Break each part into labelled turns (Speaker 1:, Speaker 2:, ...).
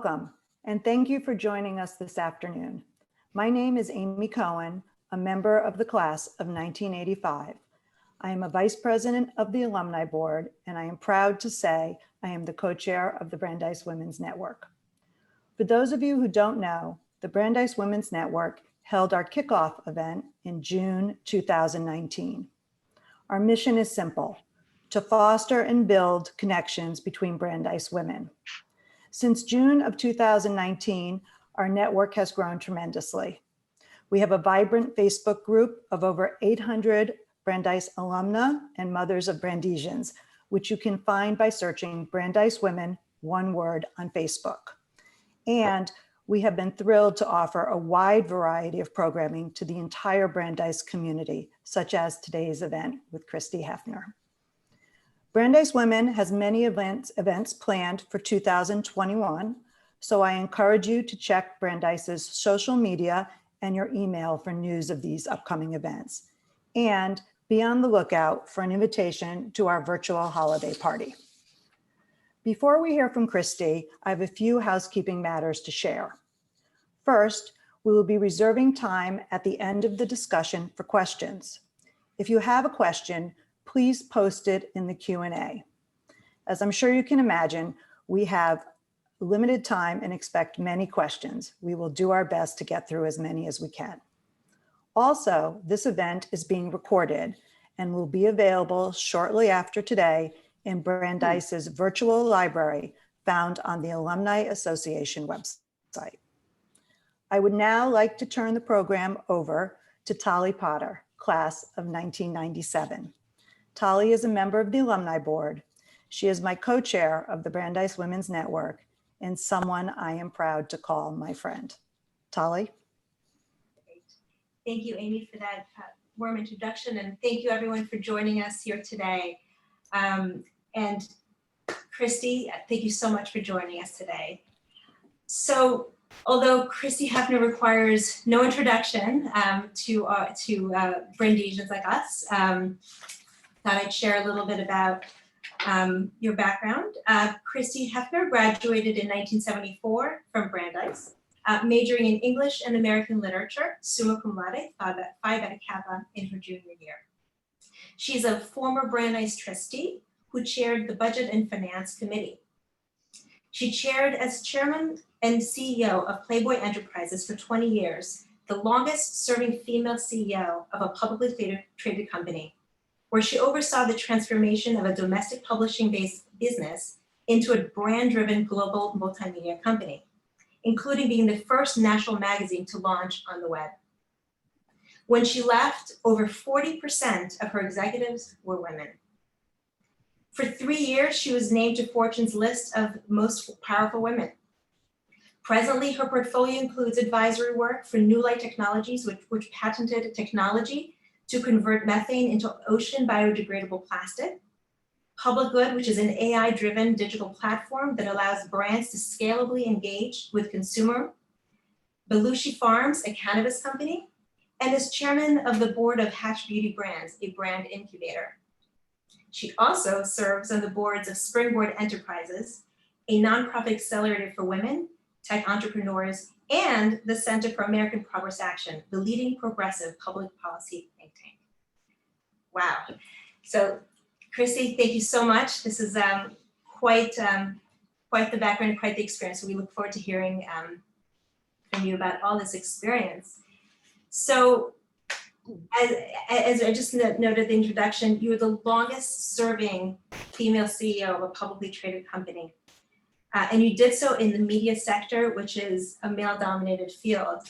Speaker 1: Welcome, and thank you for joining us this afternoon. My name is Amy Cohen, a member of the class of 1985. I am a vice president of the Alumni Board, and I am proud to say I am the co-chair of the Brandeis Women's Network. For those of you who don't know, the Brandeis Women's Network held our kickoff event in June 2019. Our mission is simple: to foster and build connections between Brandeis women. Since June of 2019, our network has grown tremendously. We have a vibrant Facebook group of over 800 Brandeis alumna and mothers of Brandesians, which you can find by searching Brandeis Women, one word, on Facebook. And we have been thrilled to offer a wide variety of programming to the entire Brandeis community, such as today's event with Christy Hefner. Brandeis Women has many events planned for 2021, so I encourage you to check Brandeis's social media and your email for news of these upcoming events. And be on the lookout for an invitation to our virtual holiday party. Before we hear from Christy, I have a few housekeeping matters to share. First, we will be reserving time at the end of the discussion for questions. If you have a question, please post it in the Q&A. As I'm sure you can imagine, we have limited time and expect many questions. We will do our best to get through as many as we can. Also, this event is being recorded and will be available shortly after today in Brandeis's virtual library found on the Alumni Association website. I would now like to turn the program over to Tali Potter, class of 1997. Tali is a member of the Alumni Board. She is my co-chair of the Brandeis Women's Network and someone I am proud to call my friend. Tali?
Speaker 2: Thank you, Amy, for that warm introduction, and thank you everyone for joining us here today. And Christy, thank you so much for joining us today. So, although Christy Hefner requires no introduction to Brandesians like us, thought I'd share a little bit about your background. Christy Hefner graduated in 1974 from Brandeis, majoring in English and American literature, summa cum laude, Phi Beta Kappa in her junior year. She's a former Brandeis trustee who chaired the Budget and Finance Committee. She chaired as chairman and CEO of Playboy Enterprises for 20 years, the longest serving female CEO of a publicly traded company, where she oversaw the transformation of a domestic publishing-based business into a brand-driven global multimedia company, including being the first national magazine to launch on the web. When she left, over 40% of her executives were women. For 3 years, she was named to Fortune's list of most powerful women. Presently, her portfolio includes advisory work for New Light Technologies, which patented technology to convert methane into ocean biodegradable plastic. Public Good, which is an AI-driven digital platform that allows brands to scalably engage with consumer. Belushi Farms, a cannabis company, and is chairman of the board of Hatch Beauty Brands, a brand incubator. She also serves on the boards of Springboard Enterprises, a nonprofit accelerator for women, tech entrepreneurs, and the Center for American Progress Action, the leading progressive public policy think tank. Wow. So, Christy, thank you so much. This is quite the background, quite the experience. So we look forward to hearing from you about all this experience. So, as I just noted the introduction, you were the longest serving female CEO of a publicly traded company. And you did so in the media sector, which is a male-dominated field.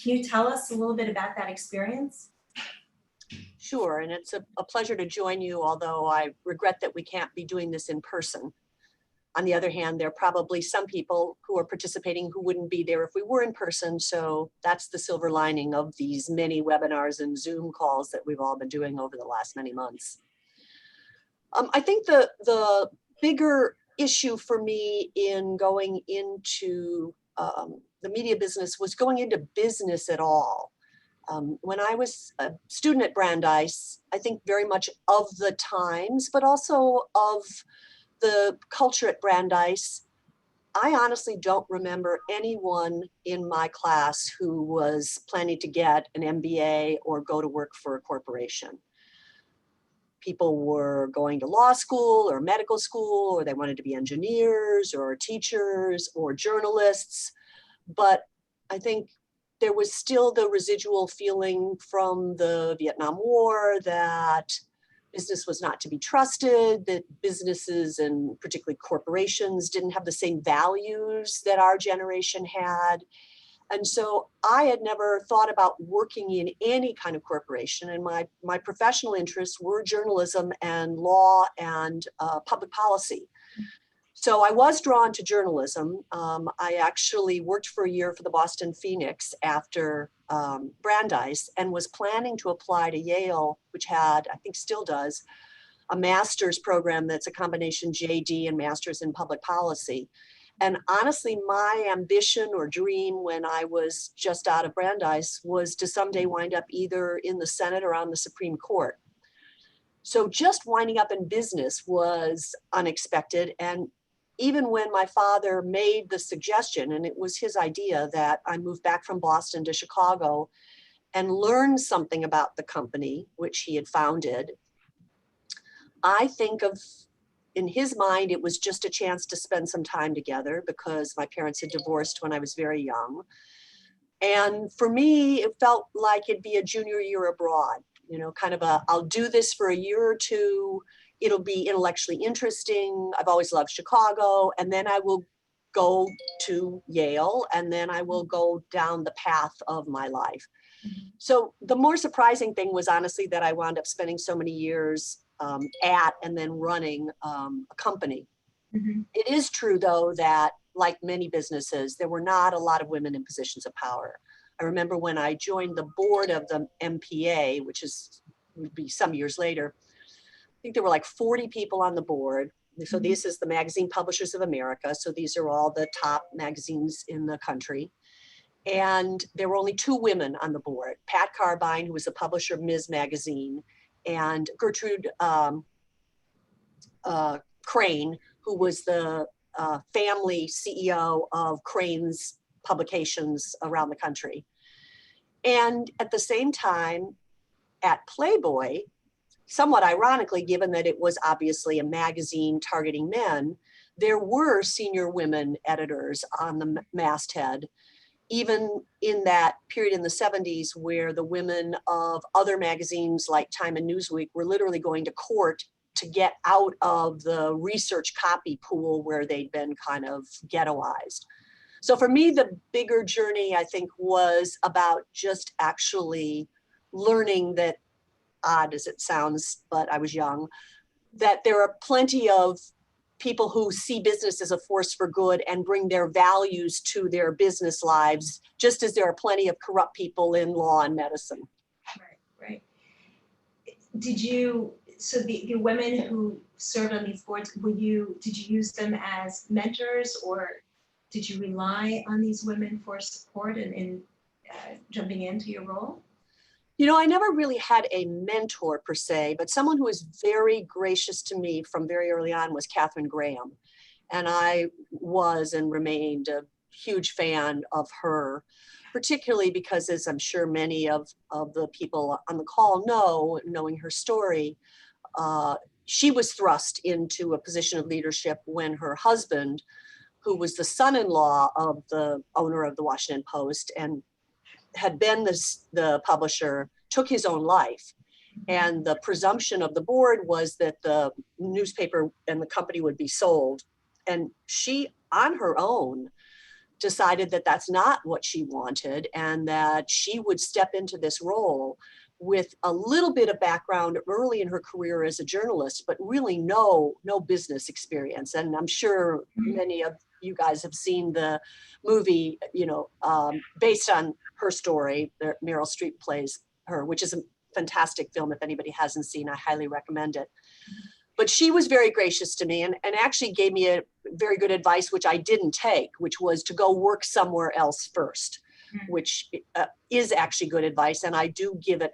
Speaker 2: Can you tell us a little bit about that experience?
Speaker 3: Sure, and it's a pleasure to join you, although I regret that we can't be doing this in person. On the other hand, there are probably some people who are participating who wouldn't be there if we were in person, so that's the silver lining of these many webinars and Zoom calls that we've all been doing over the last many months. I think the bigger issue for me in going into the media business was going into business at all. When I was a student at Brandeis, I think very much of the times, but also of the culture at Brandeis, I honestly don't remember anyone in my class who was planning to get an MBA or go to work for a corporation. People were going to law school or medical school, or they wanted to be engineers or teachers or journalists. But I think there was still the residual feeling from the Vietnam War that business was not to be trusted, that businesses and particularly corporations didn't have the same values that our generation had. And so I had never thought about working in any kind of corporation. And my professional interests were journalism and law and public policy. So I was drawn to journalism. I actually worked for a year for the Boston Phoenix after Brandeis and was planning to apply to Yale, which had, I think still does, a master's program that's a combination JD and master's in public policy. And honestly, my ambition or dream when I was just out of Brandeis was to someday wind up either in the Senate or on the Supreme Court. So just winding up in business was unexpected. And even when my father made the suggestion, and it was his idea that I move back from Boston to Chicago and learn something about the company, which he had founded, I think of, in his mind, it was just a chance to spend some time together because my parents had divorced when I was very young. And for me, it felt like it'd be a junior year abroad, kind of I'll do this for a year or two. It'll be intellectually interesting. I've always loved Chicago. And then I will go to Yale, and then I will go down the path of my life. So the more surprising thing was honestly that I wound up spending so many years at and then running a company.
Speaker 2: Mhm.
Speaker 3: It is true, though, that like many businesses, there were not a lot of women in positions of power. I remember when I joined the board of the MPA, which would be some years later, I think there were like 40 people on the board. So this is the Magazine Publishers of America. So these are all the top magazines in the country. And there were only 2 women on the board, Pat Carbine, who was the publisher of Ms. Magazine, and Gertrude Crane, who was the family CEO of Crane's publications around the country. And at the same time, at Playboy, somewhat ironically, given that it was obviously a magazine targeting men, there were senior women editors on the masthead, even in that period in the 70s where the women of other magazines like Time and Newsweek were literally going to court to get out of the research copy pool where they'd been kind of ghettoized. So for me, the bigger journey, I think, was about just actually learning that, odd as it sounds, but I was young, that there are plenty of people who see business as a force for good and bring their values to their business lives, just as there are plenty of corrupt people in law and medicine.
Speaker 2: Right. So the women who served on these boards, did you use them as mentors, or did you rely on these women for support in jumping into your role?
Speaker 3: I never really had a mentor per se, but someone who was very gracious to me from very early on was Katharine Graham. And I was and remained a huge fan of her, particularly because, as I'm sure many of the people on the call know, knowing her story, she was thrust into a position of leadership when her husband, who was the son-in-law of the owner of the Washington Post and had been the publisher, took his own life. And the presumption of the board was that the newspaper and the company would be sold. And she, on her own, decided that that's not what she wanted and that she would step into this role with a little bit of background early in her career as a journalist, but really no business experience. And I'm sure many of you guys have seen the movie, based on her story that Meryl Streep plays her, which is a fantastic film. If anybody hasn't seen, I highly recommend it. But she was very gracious to me and actually gave me a very good advice, which I didn't take, which was to go work somewhere else first, which is actually good advice. And I do give it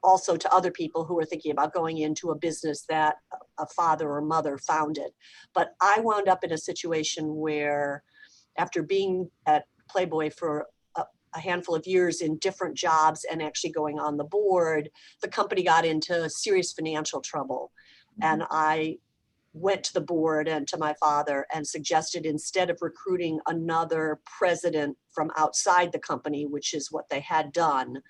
Speaker 3: also to other people who are thinking about going into a business that a father or mother founded. But I wound up in a situation where after being at Playboy for a handful of years in different jobs and actually going on the board, the company got into serious financial trouble. And I went to the board and to my father and suggested, instead of recruiting another president from outside the company, which is what they had done,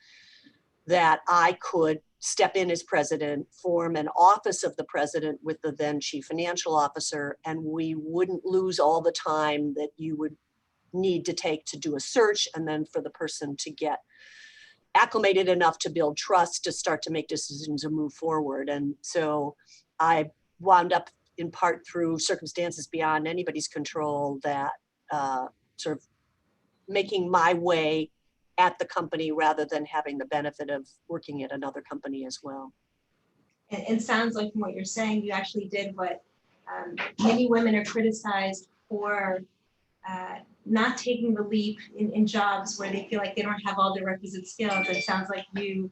Speaker 3: that I could step in as president, form an office of the president with the then chief financial officer, and we wouldn't lose all the time that you would need to take to do a search, and then for the person to get acclimated enough to build trust to start to make decisions and move forward. And so I wound up, in part through circumstances beyond anybody's control, that sort of making my way at the company rather than having the benefit of working at another company as well.
Speaker 2: And sounds like from what you're saying, you actually did what many women are criticized for, not taking the leap in jobs where they feel like they don't have all the requisite skills. It sounds like you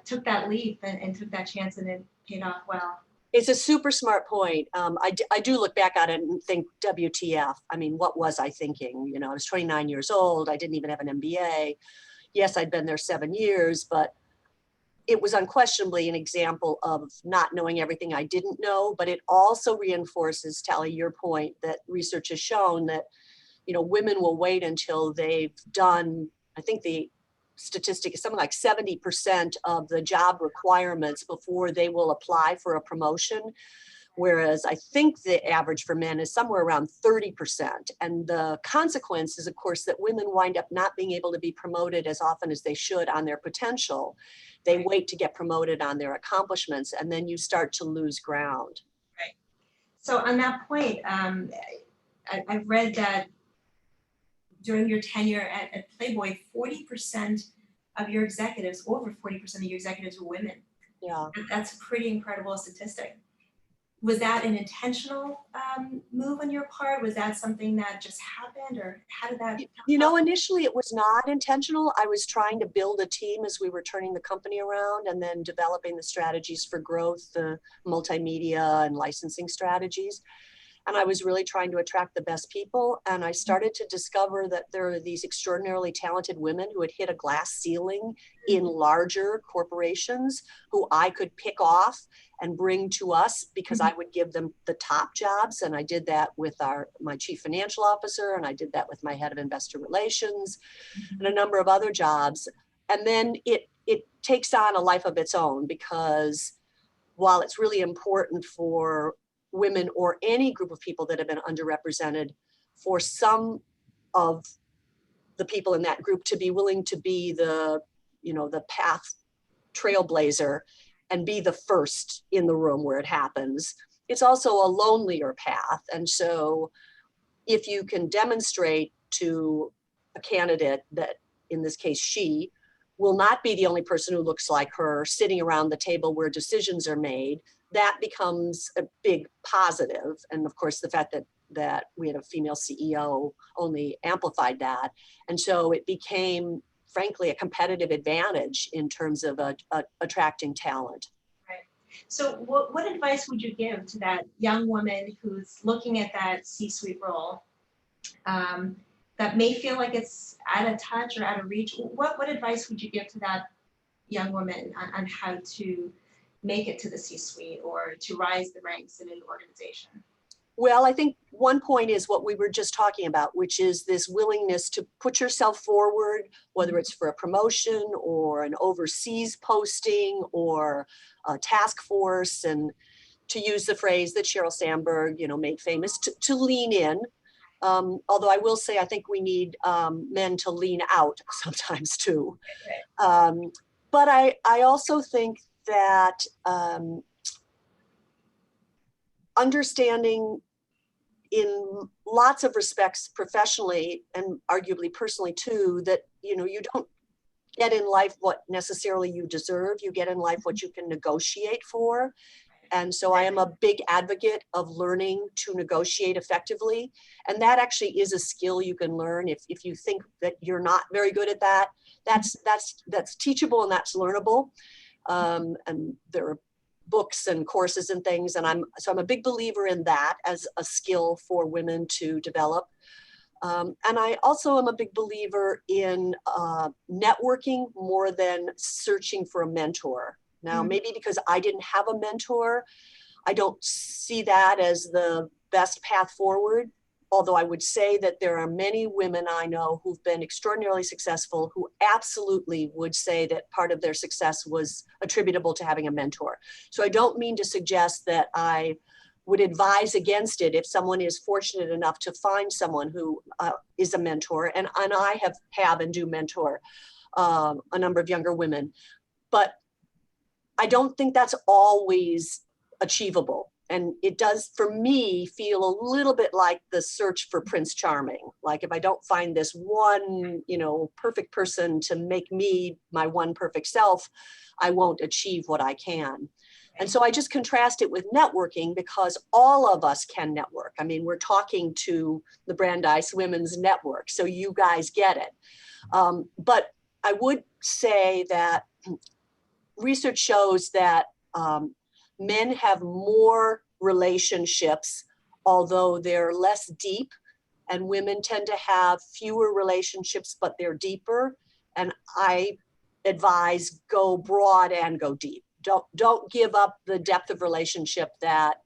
Speaker 2: took that leap and took that chance, and it paid off well.
Speaker 3: It's a super smart point. I do look back at it and think, WTF? I mean, what was I thinking? You know, I was 29 years old. I didn't even have an MBA. Yes, I'd been there 7 years, but it was unquestionably an example of not knowing everything I didn't know. But it also reinforces, Tally, your point that research has shown that, you know, women will wait until they've done, I think the statistic is something like 70% of the job requirements before they will apply for a promotion. Whereas I think the average for men is somewhere around 30%. And the consequence is, of course, that women wind up not being able to be promoted as often as they should on their potential. They wait to get promoted on their accomplishments, and then you start to lose ground.
Speaker 2: Right. So on that point, I've read that during your tenure at Playboy, 40% of your executives, over 40% of your executives were women.
Speaker 3: Yeah.
Speaker 2: That's a pretty incredible statistic. Was that an intentional move on your part? Was that something that just happened, or how did that?
Speaker 3: You know, initially it was not intentional. I was trying to build a team as we were turning the company around, and then developing the strategies for growth, the multimedia and licensing strategies. And I was really trying to attract the best people. And I started to discover that there are these extraordinarily talented women who had hit a glass ceiling in larger corporations who I could pick off and bring to us, because I would give them the top jobs. And I did that with my chief financial officer, and I did that with my head of investor relations, and a number of other jobs. And then it takes on a life of its own, because while it's really important for women or any group of people that have been underrepresented, for some of the people in that group to be willing to be the path trailblazer and be the first in the room where it happens, it's also a lonelier path. And so if you can demonstrate to a candidate that, in this case, she will not be the only person who looks like her sitting around the table where decisions are made, that becomes a big positive. And of course, the fact that we had a female CEO only amplified that. And so it became, frankly, a competitive advantage in terms of attracting talent.
Speaker 2: Right. So what advice would you give to that young woman who's looking at that C-suite role, that may feel like it's out of touch or out of reach? What advice would you give to that young woman on how to make it to the C-suite or to rise the ranks in an organization?
Speaker 3: Well, I think one point is what we were just talking about, which is this willingness to put yourself forward, whether it's for a promotion or an overseas posting or a task force, and to use the phrase that Sheryl Sandberg, made famous, to lean in. Although I will say, I think we need men to lean out sometimes too. But I also think that understanding in lots of respects, professionally and arguably personally too, that you don't get in life what necessarily you deserve. You get in life what you can negotiate for. And so I am a big advocate of learning to negotiate effectively. And that actually is a skill you can learn. If you think that you're not very good at that, that's teachable and that's learnable. And there are books and courses and things. And I'm a big believer in that as a skill for women to develop. And I also am a big believer in networking more than searching for a mentor. Now, maybe because I didn't have a mentor, I don't see that as the best path forward. Although I would say that there are many women I know who've been extraordinarily successful who absolutely would say that part of their success was attributable to having a mentor. So I don't mean to suggest that I would advise against it if someone is fortunate enough to find someone who is a mentor. And I have and do mentor a number of younger women. But I don't think that's always achievable. And it does, for me, feel a little bit like the search for Prince Charming. Like if I don't find this one, perfect person to make me my one perfect self, I won't achieve what I can. And so I just contrast it with networking because all of us can network. I mean, we're talking to the Brandeis Women's Network, so you guys get it. But I would say that research shows that men have more relationships, although they're less deep, and women tend to have fewer relationships, but they're deeper. And I advise go broad and go deep. Don't give up the depth of relationship that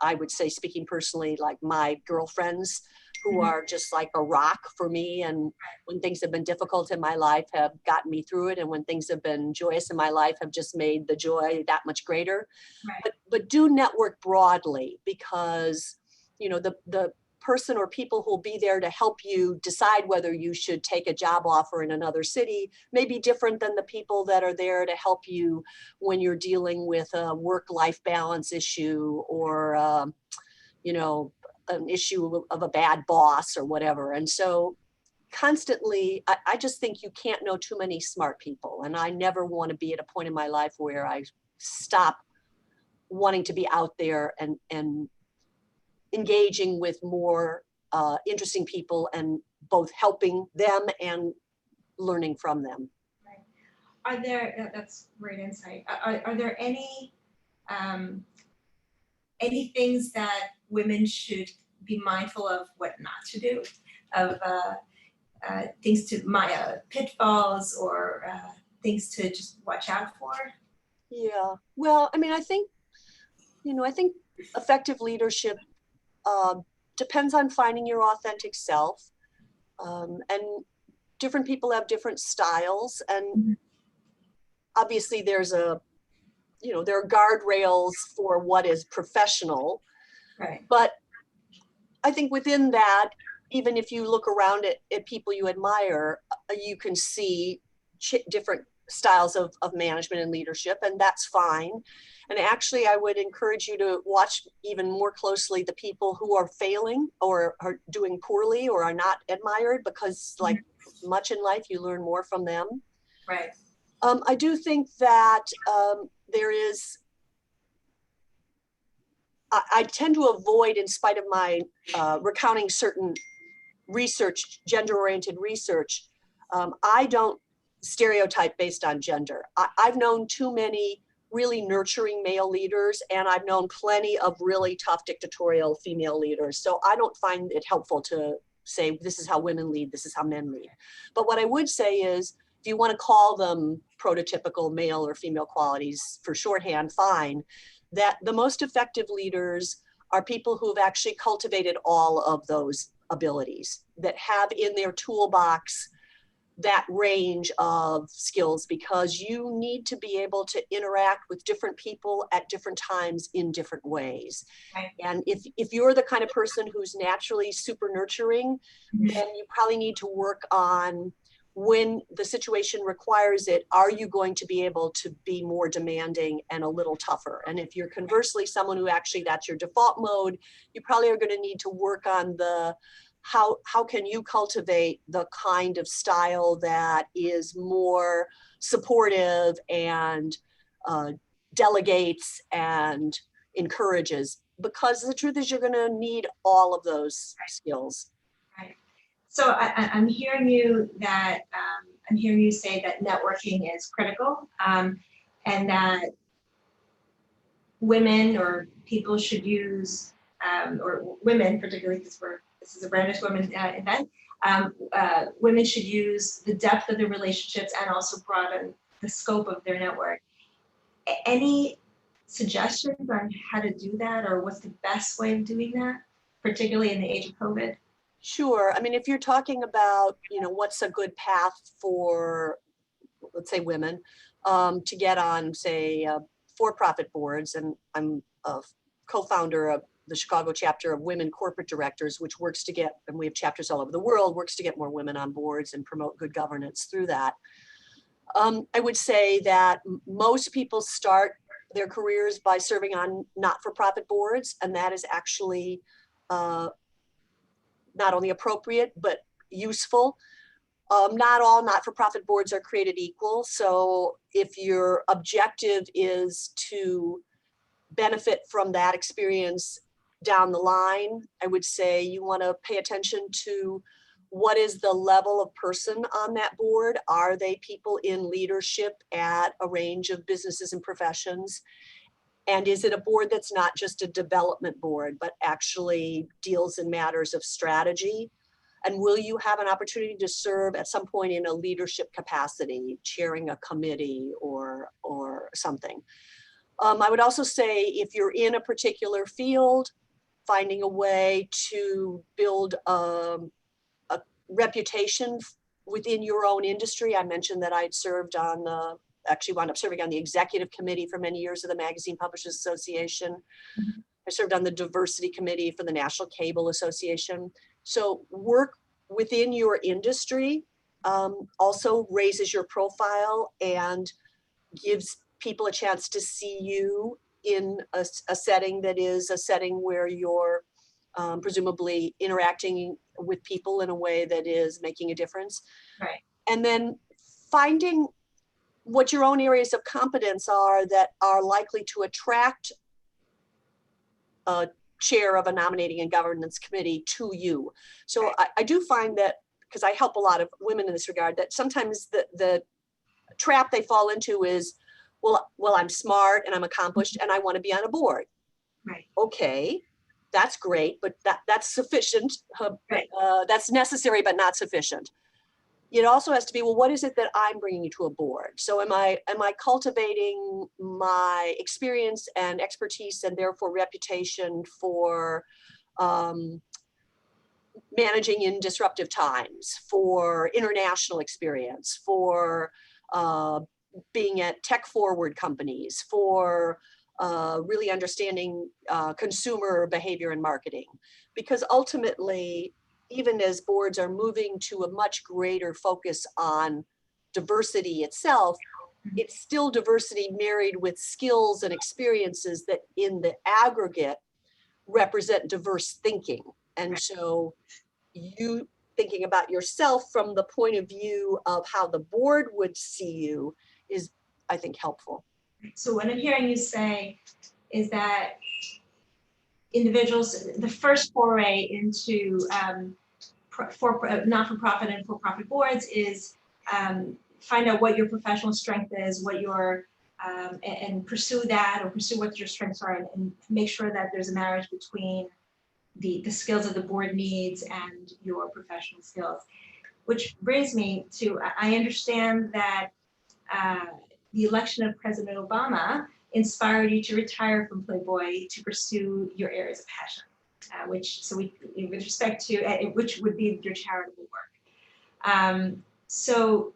Speaker 3: I would say, speaking personally, like my girlfriends who are just like a rock for me. And when things have been difficult in my life, have gotten me through it. And when things have been joyous in my life, have just made the joy that much greater.
Speaker 2: Right.
Speaker 3: But do network broadly because, the person or people who will be there to help you decide whether you should take a job offer in another city may be different than the people that are there to help you when you're dealing with a work-life balance issue or, an issue of a bad boss or whatever. And so constantly, I just think you can't know too many smart people. And I never want to be at a point in my life where I stop wanting to be out there and engaging with more interesting people and both helping them and learning from them.
Speaker 2: Right. That's great insight. Are there any things that women should be mindful of what not to do, of things to pitfalls or things to just watch out for?
Speaker 3: Yeah. Well, I mean, I think effective leadership depends on finding your authentic self. And different people have different styles. And obviously there's there are guardrails for what is professional.
Speaker 2: Right.
Speaker 3: But I think within that, even if you look around at people you admire, you can see different styles of management and leadership, and that's fine. And actually, I would encourage you to watch even more closely the people who are failing or are doing poorly or are not admired, because like much in life, you learn more from them.
Speaker 2: Right.
Speaker 3: I do think that there is, I tend to avoid, in spite of my recounting certain research, gender-oriented research, I don't stereotype based on gender. I've known too many really nurturing male leaders, and I've known plenty of really tough dictatorial female leaders. So I don't find it helpful to say, this is how women lead, this is how men lead. But what I would say is, if you want to call them prototypical male or female qualities for shorthand, fine, that the most effective leaders are people who have actually cultivated all of those abilities, that have in their toolbox that range of skills, because you need to be able to interact with different people at different times in different ways.
Speaker 2: Right.
Speaker 3: And if you're the kind of person who's naturally super nurturing, then you probably need to work on, when the situation requires it, are you going to be able to be more demanding and a little tougher? And if you're conversely someone who actually that's your default mode, you probably are going to need to work on the how can you cultivate the kind of style that is more supportive and delegates and encourages, because the truth is you're going to need all of those skills.
Speaker 2: Right. So I'm hearing you say that networking is critical, and that women or people should use, or women particularly, because we're this is a Brandis Women event, women should use the depth of their relationships and also broaden the scope of their network. Any suggestions on how to do that, or what's the best way of doing that, particularly in the age of COVID?
Speaker 3: Sure. I mean, if you're talking about, what's a good path for, let's say, women to get on, say, for-profit boards, and I'm a co-founder of the Chicago chapter of Women Corporate Directors, which works to get, and we have chapters all over the world, works to get more women on boards and promote good governance through that. I would say that most people start their careers by serving on not-for-profit boards, and that is actually not only appropriate, but useful. Not all not-for-profit boards are created equal. So if your objective is to benefit from that experience down the line, I would say you want to pay attention to what is the level of person on that board. Are they people in leadership at a range of businesses and professions? And is it a board that's not just a development board, but actually deals in matters of strategy? And will you have an opportunity to serve at some point in a leadership capacity, chairing a committee or something? I would also say if you're in a particular field, finding a way to build a reputation within your own industry. I mentioned that I'd served on actually wound up serving on the executive committee for many years of the Magazine Publishers Association.
Speaker 2: Mm-hmm.
Speaker 3: I served on the diversity committee for the National Cable Association. So work within your industry also raises your profile and gives people a chance to see you in a setting that is a setting where you're presumably interacting with people in a way that is making a difference.
Speaker 2: Right.
Speaker 3: And then finding what your own areas of competence are that are likely to attract a chair of a nominating and governance committee to you. So I do find that, because I help a lot of women in this regard, that sometimes the trap they fall into is, well, I'm smart and I'm accomplished and I want to be on a board.
Speaker 2: Right.
Speaker 3: Okay, that's great, but that's sufficient.
Speaker 2: Right.
Speaker 3: That's necessary, but not sufficient. It also has to be, well, what is it that I'm bringing to a board? So am I cultivating my experience and expertise and therefore reputation for managing in disruptive times, for international experience, for being at tech forward companies, for really understanding consumer behavior and marketing? Because ultimately, even as boards are moving to a much greater focus on diversity itself, it's still diversity married with skills and experiences that in the aggregate represent diverse thinking. And so you thinking about yourself from the point of view of how the board would see you is, I think, helpful.
Speaker 2: So what I'm hearing you say is that individuals, the first foray into not-for-profit and for-profit boards is find out what your professional strength is, what your and pursue that, or pursue what your strengths are, and make sure that there's a marriage between the skills that the board needs and your professional skills. Which brings me to, I understand that the election of President Obama inspired you to retire from Playboy to pursue your areas of passion, which with respect to which would be your charitable work. So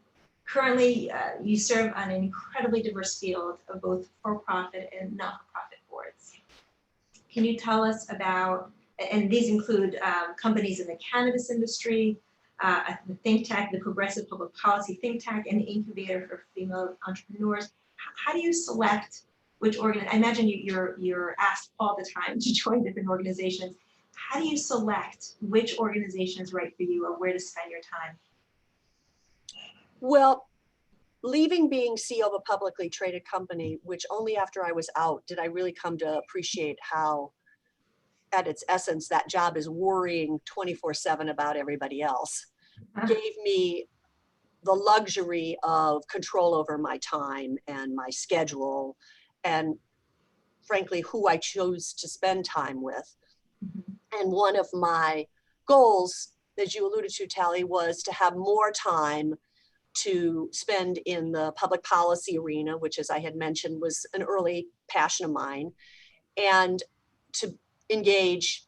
Speaker 2: currently, you serve on an incredibly diverse field of both for-profit and not-for-profit boards. Can you tell us about, and these include companies in the cannabis industry, the think tank, the Progressive Public Policy think tank, and the Incubator for Female Entrepreneurs. How do you select which I imagine you're asked all the time to join different organizations. How do you select which organization is right for you or where to spend your time?
Speaker 3: Well, leaving being CEO of a publicly traded company, which only after I was out did I really come to appreciate how, at its essence, that job is worrying 24/7 about everybody else, gave me the luxury of control over my time and my schedule and, frankly, who I chose to spend time with.
Speaker 2: Mm-hmm.
Speaker 3: And one of my goals, as you alluded to, Tally, was to have more time to spend in the public policy arena, which, as I had mentioned, was an early passion of mine, and to engage,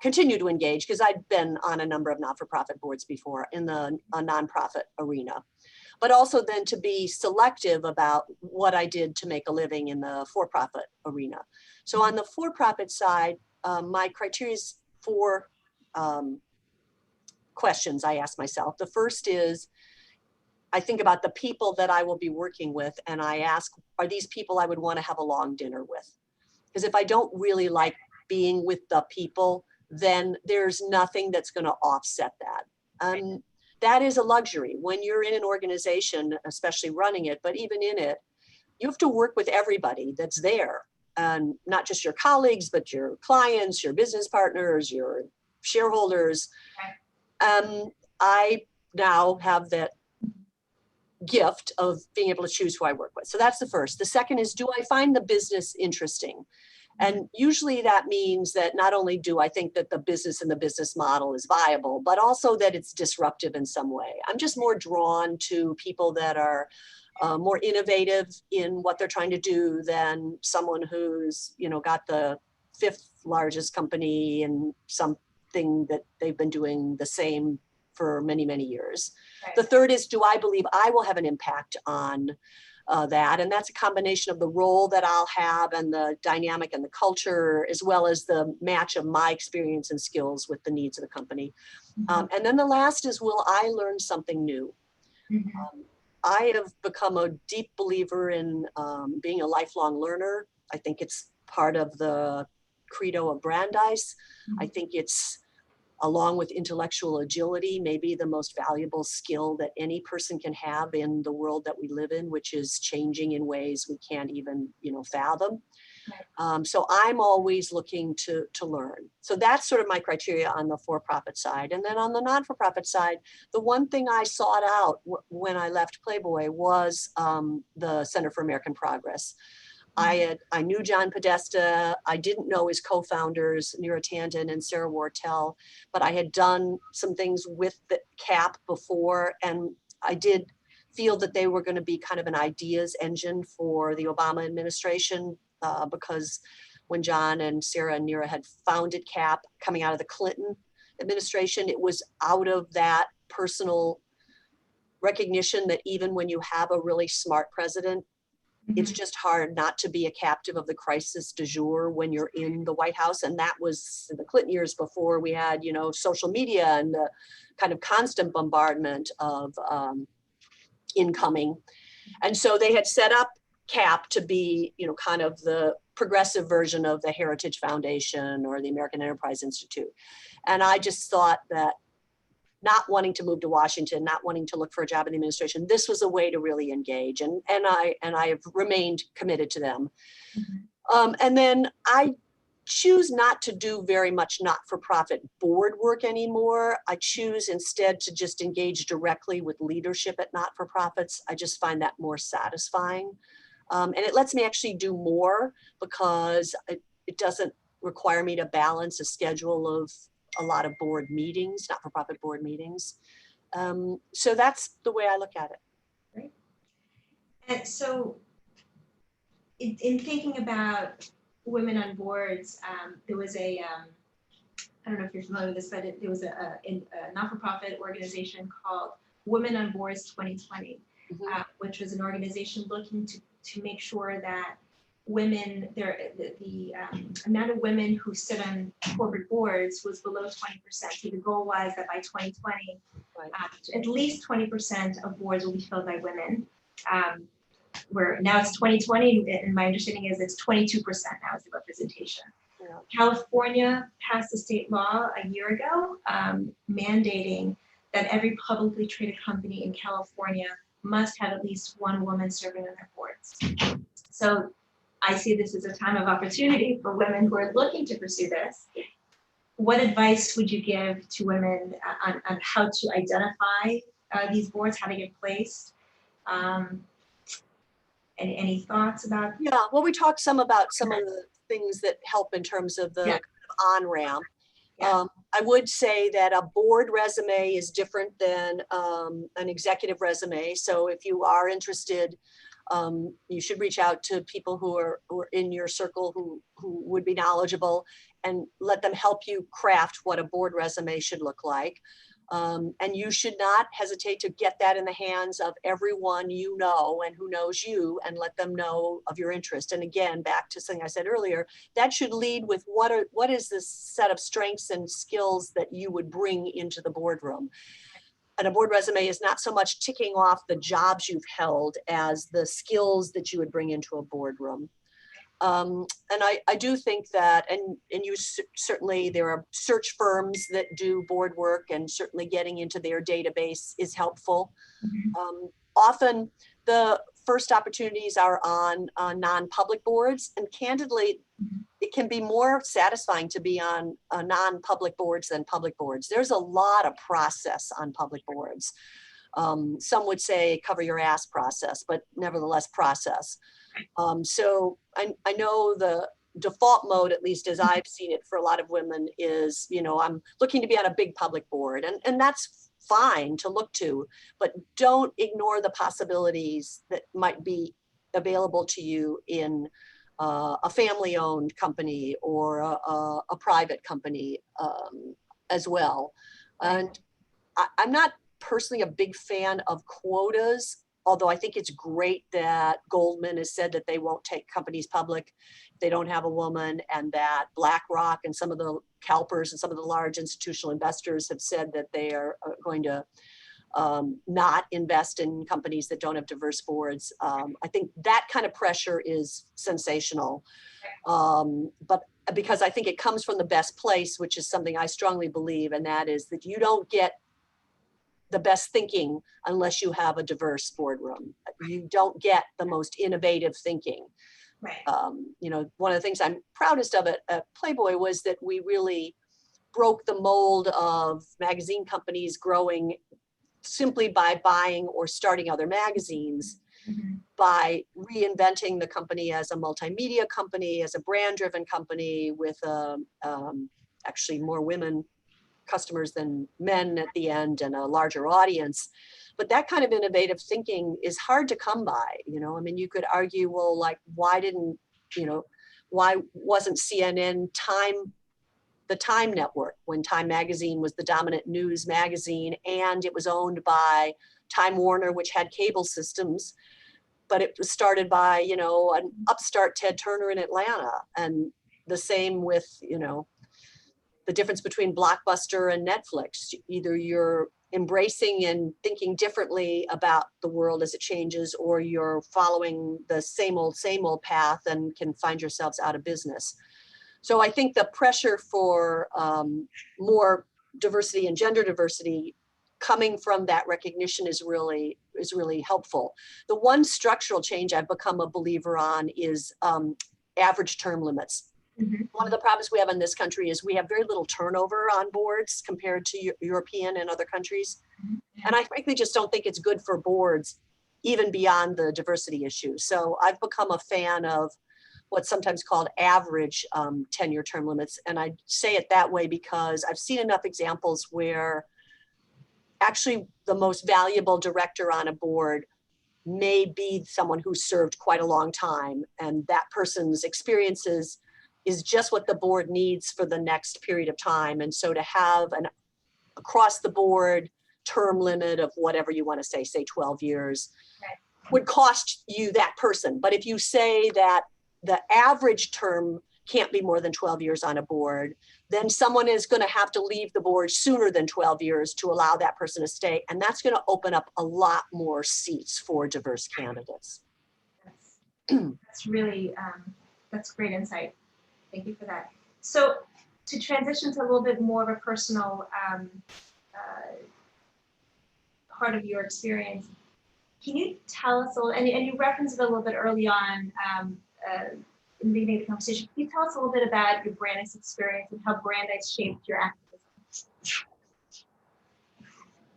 Speaker 3: continue to engage, because I'd been on a number of not-for-profit boards before in the nonprofit arena, but also then to be selective about what I did to make a living in the for-profit arena. So on the for-profit side, my criteria is 4 questions I ask myself. The first is, I think about the people that I will be working with, and I ask, are these people I would want to have a long dinner with? Because if I don't really like being with the people, then there's nothing that's going to offset that. That is a luxury when you're in an organization, especially running it, but even in it, you have to work with everybody that's there, and not just your colleagues, but your clients, your business partners, your shareholders. I now have that gift of being able to choose who I work with. So that's the first. The second is, do I find the business interesting? And usually that means that not only do I think that the business and the business model is viable, but also that it's disruptive in some way. I'm just more drawn to people that are more innovative in what they're trying to do than someone who's, got the 5th largest company and something that they've been doing the same for many, many years. Right. The third is, do I believe I will have an impact on that? And that's a combination of the role that I'll have and the dynamic and the culture, as well as the match of my experience and skills with the needs of the company. Mm-hmm. And then the last is, will I learn something new? Mm-hmm. I have become a deep believer in being a lifelong learner. I think it's part of the credo of Brandeis. Mm-hmm. I think it's, along with intellectual agility, maybe the most valuable skill that any person can have in the world that we live in, which is changing in ways we can't even, fathom. Right. So I'm always looking to learn. So that's sort of my criteria on the for-profit side. And then on the non-for-profit side, the one thing I sought out when I left Playboy was the Center for American Progress. I knew John Podesta. I didn't know his co-founders, Neera Tanden and Sarah Wartell, but I had done some things with the CAP before, and I did feel that they were going to be kind of an ideas engine for the Obama administration, because when John and Sarah and Neera had founded CAP coming out of the Clinton administration, it was out of that personal recognition that even when you have a really smart president, it's just hard not to be a captive of the crisis du jour when you're in the White House. And that was in the Clinton years before we had, social media and the kind of constant bombardment of incoming. And so they had set up CAP to be, kind of the progressive version of the Heritage Foundation or the American Enterprise Institute. And I just thought that, not wanting to move to Washington, not wanting to look for a job in the administration, this was a way to really engage, and I have remained committed to them. Mm-hmm. And then I choose not to do very much not-for-profit board work anymore. I choose instead to just engage directly with leadership at not-for-profits. I just find that more satisfying, and it lets me actually do more because it doesn't require me to balance a schedule of a lot of board meetings, not-for-profit board meetings. So that's the way I look at it.
Speaker 2: Right. And so in thinking about women on boards, there was I don't know if you're familiar with this, but there was a not-for-profit organization called Women on Boards 2020, mm-hmm. Which was an organization looking to make sure that women, the amount of women who sit on corporate boards was below 20%. So the goal was that by 2020, right. At least 20% of boards will be filled by women. Where now it's 2020, and my understanding is it's 22% now is the representation. Yeah. California passed a state law a year ago mandating that every publicly traded company in California must have at least one woman serving on their boards. So I see this as a time of opportunity for women who are looking to pursue this. What advice would you give to women on how to identify these boards, how to get placed? Any thoughts about?
Speaker 3: Yeah, well, we talked some about some of the things that help in terms of the on-ramp.
Speaker 2: Yeah.
Speaker 3: I would say that a board resume is different than an executive resume. So if you are interested, you should reach out to people who are in your circle who would be knowledgeable and let them help you craft what a board resume should look like. And you should not hesitate to get that in the hands of everyone you know and who knows you, and let them know of your interest. And again, back to something I said earlier, that should lead with what is this set of strengths and skills that you would bring into the boardroom. And a board resume is not so much ticking off the jobs you've held as the skills that you would bring into a boardroom. And I do think that, and you certainly, there are search firms that do board work, and certainly getting into their database is helpful. Often the first opportunities are on non-public boards, and candidly, it can be more satisfying to be on non-public boards than public boards. There's a lot of process on public boards. Some would say cover your ass process, but nevertheless process. So I know the default mode, at least as I've seen it for a lot of women, is, I'm looking to be on a big public board, and that's fine to look to, but don't ignore the possibilities that might be available to you in a family-owned company or a private company as well. And I'm not personally a big fan of quotas, although I think it's great that Goldman has said that they won't take companies public if they don't have a woman, and that BlackRock and some of the CalPERS and some of the large institutional investors have said that they are going to not invest in companies that don't have diverse boards. I think that kind of pressure is sensational, but because I think it comes from the best place, which is something I strongly believe, and that is that you don't get the best thinking unless you have a diverse boardroom. You don't get the most innovative thinking.
Speaker 2: Right.
Speaker 3: One of the things I'm proudest of at Playboy was that we really broke the mold of magazine companies growing simply by buying or starting other magazines, by reinventing the company as a multimedia company, as a brand-driven company with actually more women customers than men at the end and a larger audience. But that kind of innovative thinking is hard to come by. You could argue, well, like, why wasn't CNN the Time Network when Time Magazine was the dominant news magazine, and it was owned by Time Warner, which had cable systems, but it was started by, an upstart Ted Turner in Atlanta. And the same with, the difference between Blockbuster and Netflix. Either you're embracing and thinking differently about the world as it changes, or you're following the same old path and can find yourselves out of business. So I think the pressure for more diversity and gender diversity coming from that recognition is really helpful. The one structural change I've become a believer on is average term limits. One of the problems we have in this country is we have very little turnover on boards compared to European and other countries. And I frankly just don't think it's good for boards, even beyond the diversity issue. So I've become a fan of what's sometimes called average tenure term limits. And I say it that way because I've seen enough examples where actually the most valuable director on a board may be someone who served quite a long time, and that person's experiences is just what the board needs for the next period of time. And so to have an across the board term limit of whatever you want to say 12 years, would cost you that person. But if you say that the average term can't be more than 12 years on a board, then someone is going to have to leave the board sooner than 12 years to allow that person to stay. And that's going to open up a lot more seats for diverse candidates.
Speaker 2: That's really, that's great insight. Thank you for that. So to transition to a little bit more of a personal part of your experience, can you tell us a little, and you referenced it a little bit early on in the beginning of the conversation, can you tell us a little bit about your Brandeis experience and how Brandeis shaped your activism?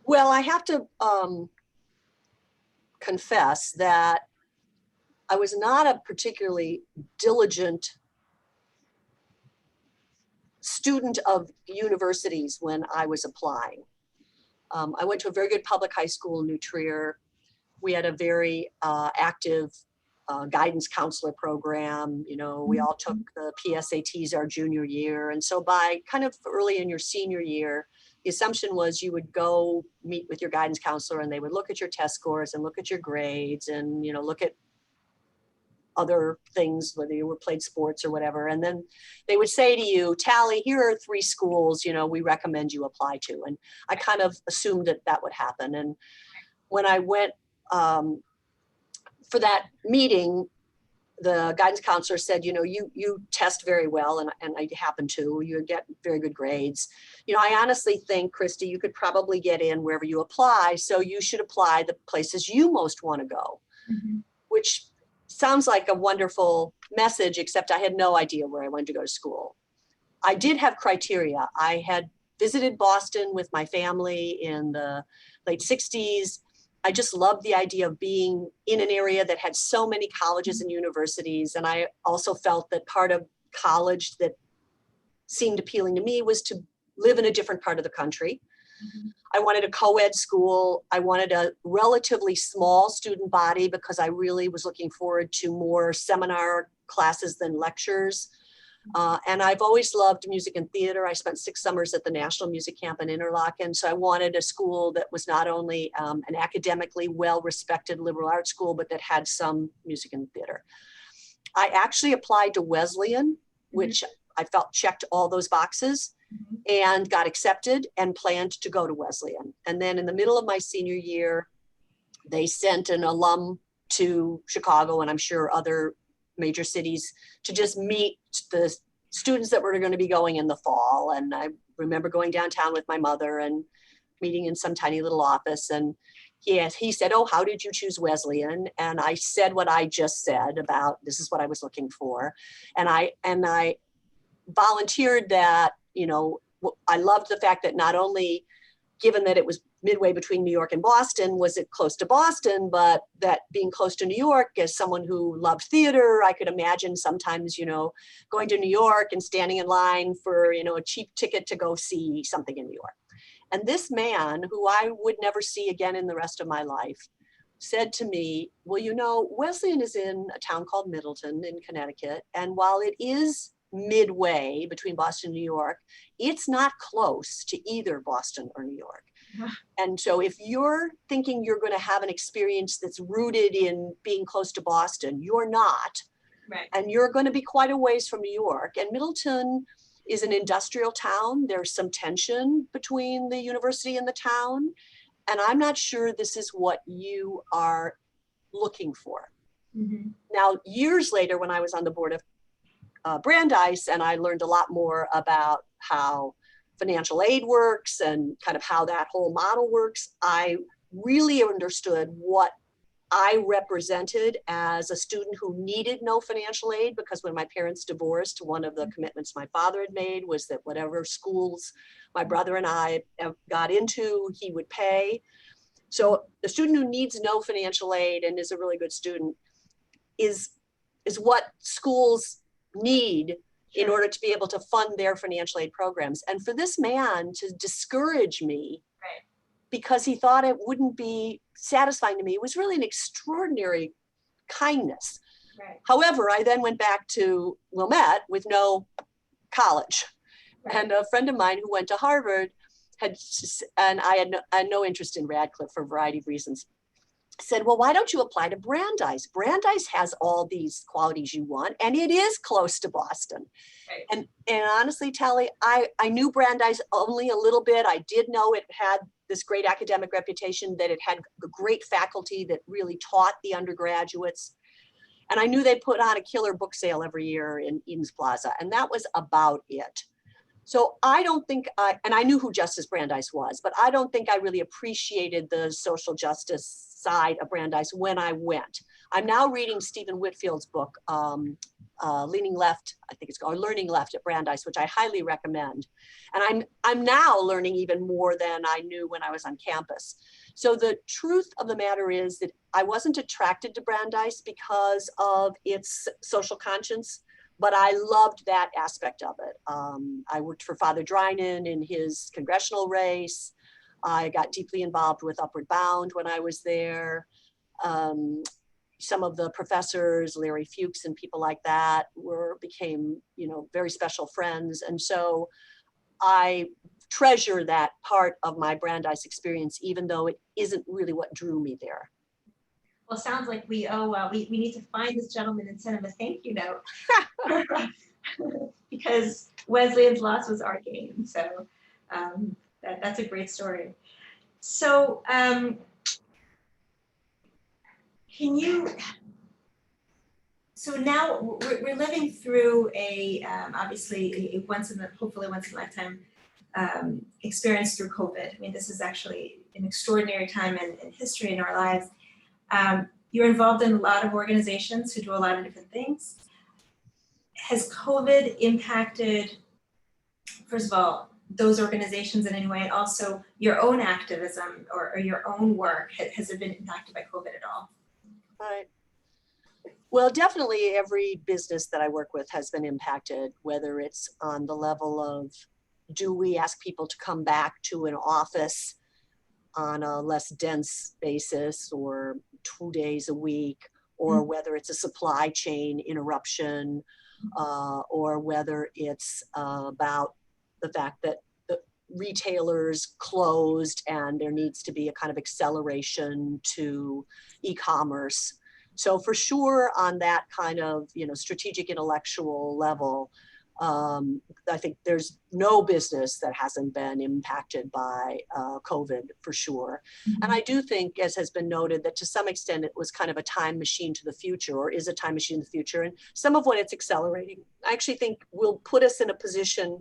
Speaker 3: Well, I have to confess that I was not a particularly diligent student of universities when I was applying. I went to a very good public high school in New Trier. We had a very active guidance counselor program. You know, we all took the PSATs our junior year. And so by kind of early in your senior year, the assumption was you would go meet with your guidance counselor and they would look at your test scores and look at your grades and, you know, look at other things, whether you were played sports or whatever. And then they would say to you, Tally, here are 3 schools, you know, we recommend you apply to. And I kind of assumed that that would happen. And when I went for that meeting, the guidance counselor said, you know, you test very well, and I happen to, you get very good grades. You know, I honestly think, Christy, you could probably get in wherever you apply, so you should apply the places you most want to go, which sounds like a wonderful message, except I had no idea where I wanted to go to school. I did have criteria. I had visited Boston with my family in the late 60s. I just loved the idea of being in an area that had so many colleges and universities. And I also felt that part of college that seemed appealing to me was to live in a different part of the country. I wanted a co-ed school. I wanted a relatively small student body because I really was looking forward to more seminar classes than lectures. And I've always loved music and theater. I spent 6 summers at the National Music Camp in Interlaken. So I wanted a school that was not only an academically well-respected liberal arts school, but that had some music and theater. I actually applied to Wesleyan, which I felt checked all those boxes, and got accepted and planned to go to Wesleyan. And then in the middle of my senior year, they sent an alum to Chicago, and I'm sure other major cities, to just meet the students that were going to be going in the fall. And I remember going downtown with my mother and meeting in some tiny little office. And he said, oh, how did you choose Wesleyan? And I said what I just said about this is what I was looking for. And I volunteered that, you know, I loved the fact that not only, given that it was midway between New York and Boston, was it close to Boston, but that being close to New York, as someone who loved theater, I could imagine sometimes, you know, going to New York and standing in line for, you know, a cheap ticket to go see something in New York. And this man, who I would never see again in the rest of my life, said to me, well, you know, Wesleyan is in a town called Middleton in Connecticut. And while it is midway between Boston and New York, it's not close to either Boston or New York. And so if you're thinking you're going to have an experience that's rooted in being close to Boston, you're not.
Speaker 2: Right.
Speaker 3: And you're going to be quite a ways from New York. And Middleton is an industrial town. There's some tension between the university and the town. And I'm not sure this is what you are looking for. Now, years later, when I was on the board of Brandeis, and I learned a lot more about how financial aid works and kind of how that whole model works, I really understood what I represented as a student who needed no financial aid, because when my parents divorced, one of the commitments my father had made was that whatever schools my brother and I got into, he would pay. So the student who needs no financial aid and is a really good student is what schools need in order to be able to fund their financial aid programs. And for this man to discourage me because he thought it wouldn't be satisfying to me, it was really an extraordinary kindness.
Speaker 2: Right.
Speaker 3: However, I then went back to Wilmette with no college.
Speaker 2: Right.
Speaker 3: And a friend of mine who went to Harvard and I had no interest in Radcliffe for a variety of reasons, said, well, why don't you apply to Brandeis? Brandeis has all these qualities you want, and it is close to Boston. Right. And honestly, Tally, I knew Brandeis only a little bit. I did know it had this great academic reputation, that it had a great faculty that really taught the undergraduates. And I knew they put on a killer book sale every year in Eden's Plaza, and that was about it. So I don't think and I knew who Justice Brandeis was, but I don't think I really appreciated the social justice side of Brandeis when I went. I'm now reading Stephen Whitfield's book, Leaning Left, I think it's called, or Learning Left at Brandeis, which I highly recommend. And I'm now learning even more than I knew when I was on campus. So the truth of the matter is that I wasn't attracted to Brandeis because of its social conscience, but I loved that aspect of it. I worked for Father Drinan in his congressional race. I got deeply involved with Upward Bound when I was there. Some of the professors, Larry Fuchs and people like that, became, very special friends. And so I treasure that part of my Brandeis experience, even though it isn't really what drew me there.
Speaker 2: Well, sounds like we need to find this gentleman and send him a thank you note. Because Wesleyan's loss was our gain. So that's a great story. So so now we're living through obviously hopefully once in a lifetime experience through COVID. I mean, this is actually an extraordinary time in history in our lives. You're involved in a lot of organizations who do a lot of different things. Has COVID impacted, first of all, those organizations in any way, and also your own activism or your own work? Has it been impacted by COVID at all?
Speaker 3: Right. Well, definitely every business that I work with has been impacted, whether it's on the level of, do we ask people to come back to an office on a less dense basis or 2 days a week, or whether it's a supply chain interruption, or whether it's about the fact that the retailers closed and there needs to be a kind of acceleration to e-commerce. So for sure on that kind of, strategic intellectual level, I think there's no business that hasn't been impacted by COVID for sure. And I do think, as has been noted, that to some extent it was kind of a time machine to the future, or is a time machine to the future. And some of what it's accelerating, I actually think will put us in a position,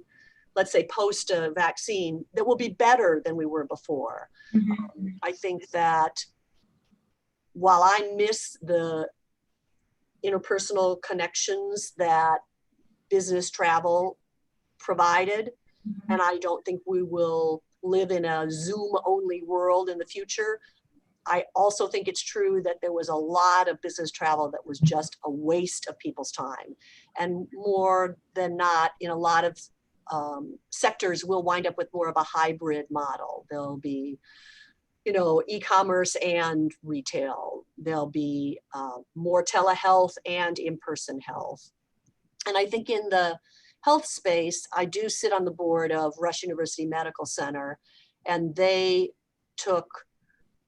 Speaker 3: let's say post a vaccine, that will be better than we were before. I think that while I miss the interpersonal connections that business travel provided, and I don't think we will live in a Zoom only world in the future, I also think it's true that there was a lot of business travel that was just a waste of people's time. And more than not, in a lot of sectors, we'll wind up with more of a hybrid model. There'll be e-commerce and retail. There'll be more telehealth and in-person health. And I think in the health space, I do sit on the board of Rush University Medical Center, and they took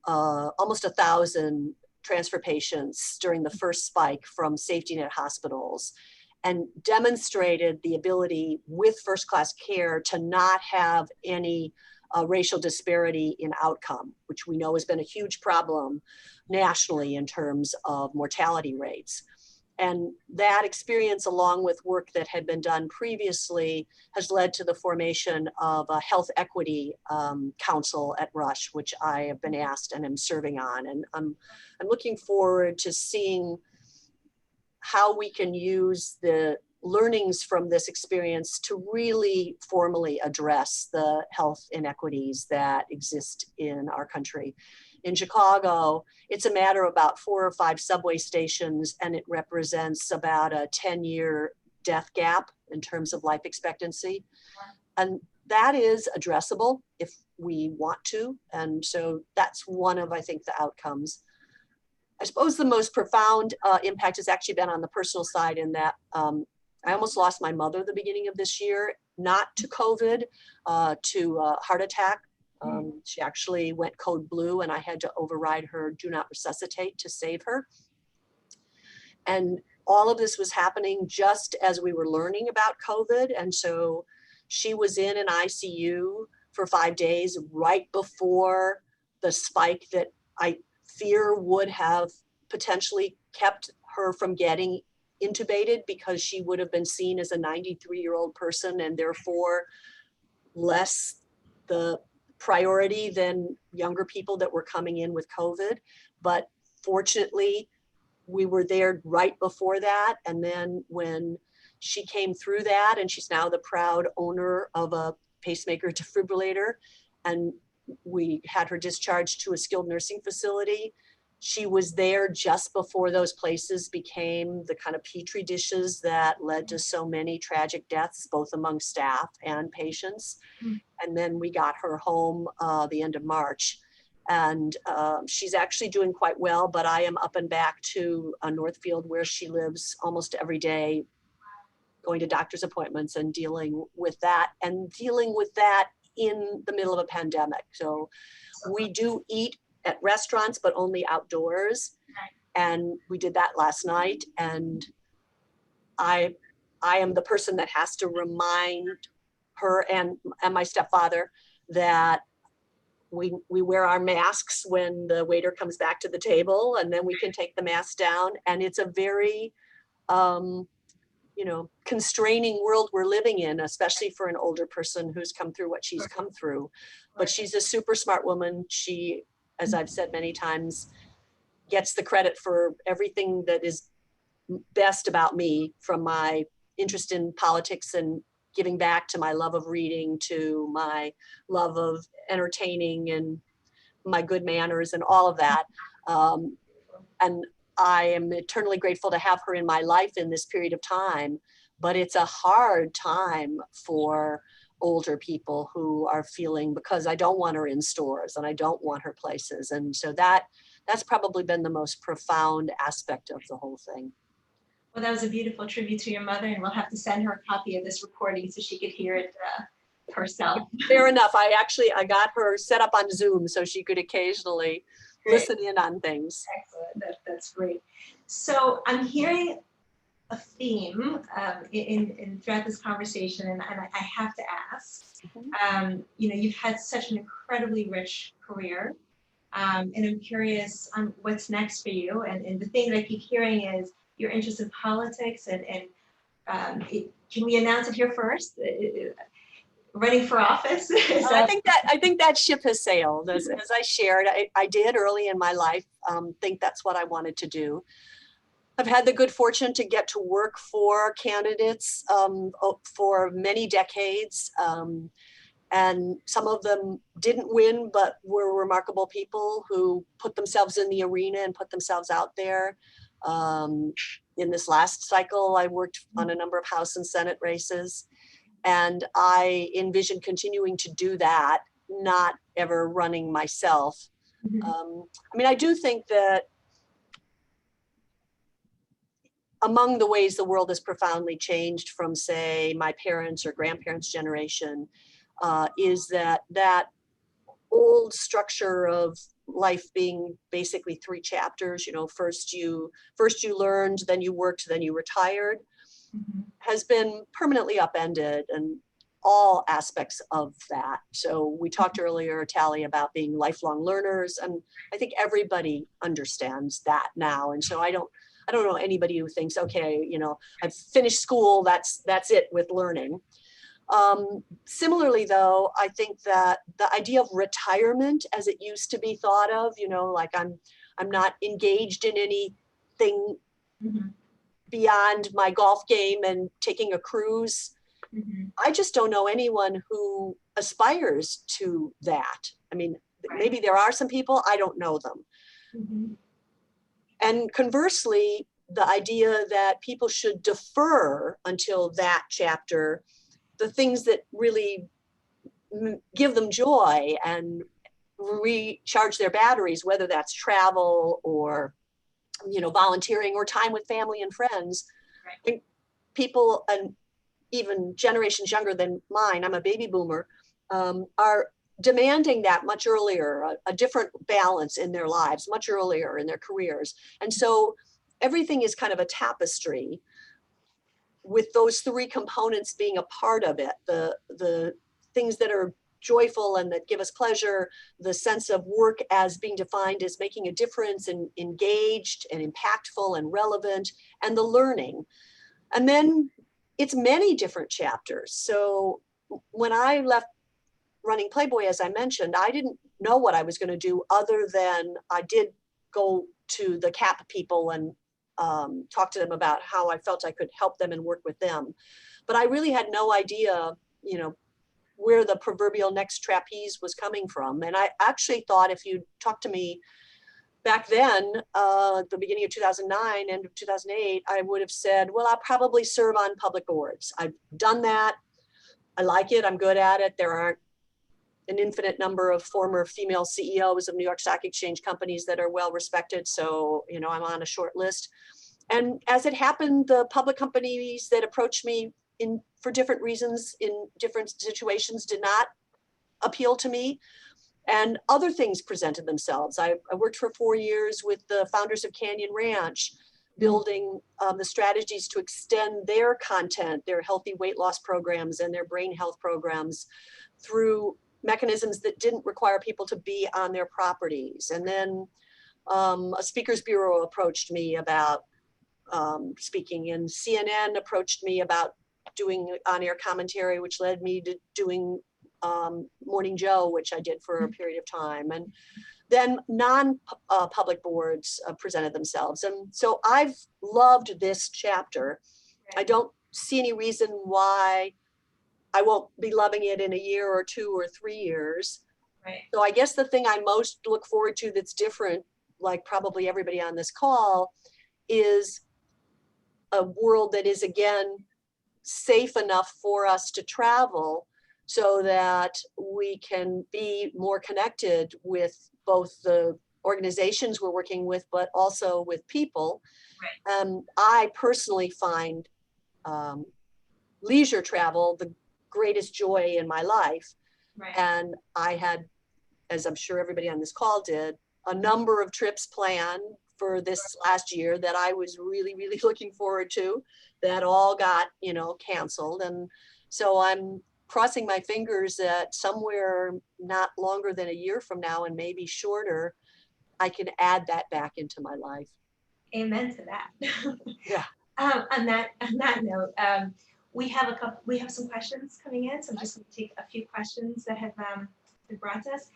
Speaker 3: almost 1,000 transfer patients during the first spike from safety net hospitals and demonstrated the ability with first-class care to not have any racial disparity in outcome, which we know has been a huge problem nationally in terms of mortality rates. And that experience, along with work that had been done previously, has led to the formation of a health equity council at Rush, which I have been asked and am serving on. And I'm looking forward to seeing how we can use the learnings from this experience to really formally address the health inequities that exist in our country. In Chicago, it's a matter of about 4 or 5 subway stations, and it represents about a 10-year death gap in terms of life expectancy. And that is addressable if we want to. And so that's one of, I think, the outcomes. I suppose the most profound impact has actually been on the personal side, in that I almost lost my mother at the beginning of this year, not to COVID, to a heart attack. She actually went code blue, and I had to override her do not resuscitate to save her. And all of this was happening just as we were learning about COVID. And so she was in an ICU for 5 days right before the spike that I fear would have potentially kept her from getting intubated, because she would have been seen as a 93-year-old person and therefore less the priority than younger people that were coming in with COVID. But fortunately, we were there right before that. And then when she came through that, and she's now the proud owner of a pacemaker defibrillator, and we had her discharged to a skilled nursing facility, She was there just before those places became the kind of petri dishes that led to so many tragic deaths, both among staff and patients.
Speaker 2: Mm.
Speaker 3: And then we got her home the end of March. And she's actually doing quite well, but I am up and back to Northfield, where she lives almost every day, going to doctor's appointments and dealing with that in the middle of a pandemic. So we do eat at restaurants, but only outdoors. And we did that last night. And I am the person that has to remind her and my stepfather that we wear our masks when the waiter comes back to the table, and then we can take the mask down. And it's a very, constraining world we're living in, especially for an older person who's come through what she's come through. But she's a super smart woman. She, as I've said many times, gets the credit for everything that is best about me, from my interest in politics and giving back, to my love of reading, to my love of entertaining and my good manners and all of that. And I am eternally grateful to have her in my life in this period of time. But it's a hard time for older people who are feeling, because I don't want her in stores and I don't want her places. And so that's probably been the most profound aspect of the whole thing.
Speaker 2: Well, that was a beautiful tribute to your mother, and we'll have to send her a copy of this recording so she could hear it herself.
Speaker 3: Fair enough. I got her set up on Zoom so she could occasionally listen in on things.
Speaker 2: Excellent. That's great. So I'm hearing a theme in throughout this conversation, and I have to ask. You've had such an incredibly rich career, and I'm curious on what's next for you. And the thing that I keep hearing is your interest in politics, and can we announce it here first? Running for office?
Speaker 3: I think that ship has sailed. As I shared, I did early in my life think that's what I wanted to do. I've had the good fortune to get to work for candidates for many decades. And some of them didn't win, but were remarkable people who put themselves in the arena and put themselves out there. In this last cycle, I worked on a number of House and Senate races, and I envisioned continuing to do that, not ever running myself. I do think that among the ways the world has profoundly changed from, say, my parents' or grandparents' generation, is that old structure of life being basically 3 chapters. First you learned, then you worked, then you retired, has been permanently upended, and all aspects of that. So we talked earlier, Tally, about being lifelong learners, and I think everybody understands that now. And so I don't know anybody who thinks, okay, I've finished school, that's it with learning. Similarly, though, I think that the idea of retirement as it used to be thought of, like I'm not engaged in anything beyond my golf game and taking a cruise. I just don't know anyone who aspires to that. Maybe there are some people, I don't know them. And conversely, the idea that people should defer until that chapter the things that really give them joy and recharge their batteries, whether that's travel or, volunteering or time with family and friends. Right. People, and even generations younger than mine, I'm a baby boomer, are demanding that much earlier, a different balance in their lives, much earlier in their careers. And so everything is kind of a tapestry, with those 3 components being a part of it: the things that are joyful and that give us pleasure, the sense of work as being defined as making a difference and engaged and impactful and relevant, and the learning. And then it's many different chapters. So when I left running Playboy, as I mentioned, I didn't know what I was going to do, other than I did go to the CAP people and talk to them about how I felt I could help them and work with them. But I really had no idea, where the proverbial next trapeze was coming from. And I actually thought, if you talked to me back then, the beginning of 2009, end of 2008, I would have said, well, I'll probably serve on public boards. I've done that. I like it. I'm good at it. There aren't an infinite number of former female CEOs of New York Stock Exchange companies that are well respected. So, you know, I'm on a short list. And as it happened, the public companies that approached me for different reasons in different situations did not appeal to me. And other things presented themselves. I worked for 4 years with the founders of Canyon Ranch, building the strategies to extend their content, their healthy weight loss programs and their brain health programs through mechanisms that didn't require people to be on their properties. And then a speakers bureau approached me about speaking, and CNN approached me about doing on-air commentary, which led me to doing Morning Joe, which I did for a period of time. And then non-public boards presented themselves. And so I've loved this chapter. I don't see any reason why I won't be loving it in a year or 2 or 3 years.
Speaker 2: Right.
Speaker 3: So I guess the thing I most look forward to that's different, like probably everybody on this call, is a world that is, again, safe enough for us to travel so that we can be more connected with both the organizations we're working with, but also with people.
Speaker 2: Right.
Speaker 3: I personally find leisure travel the greatest joy in my life.
Speaker 2: Right.
Speaker 3: And I had, as I'm sure everybody on this call did, a number of trips planned for this last year that I was really, really looking forward to, that all got, you know, canceled. And so I'm crossing my fingers that somewhere not longer than a year from now, and maybe shorter, I can add that back into my life.
Speaker 2: Amen to that.
Speaker 3: Yeah.
Speaker 2: On that note, we have some questions coming in, so I'm just going to take a few questions that have been brought to us.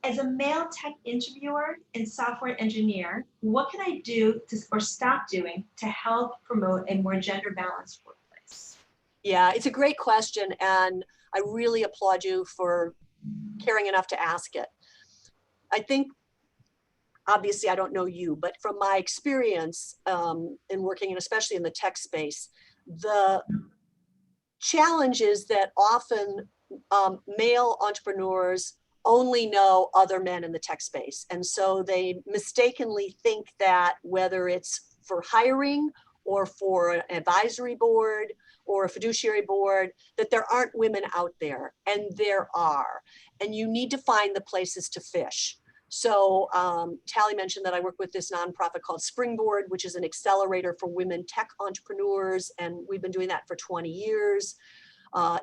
Speaker 2: As a male tech interviewer and software engineer, what can I do or stop doing to help promote a more gender balanced workplace?
Speaker 3: Yeah, it's a great question, and I really applaud you for caring enough to ask it. I think, obviously, I don't know you, but from my experience in working, and especially in the tech space, the challenge is that often male entrepreneurs only know other men in the tech space. And so they mistakenly think that whether it's for hiring or for an advisory board or a fiduciary board, that there aren't women out there, and there are. And you need to find the places to fish. So Tally mentioned that I work with this nonprofit called Springboard, which is an accelerator for women tech entrepreneurs. And we've been doing that for 20 years.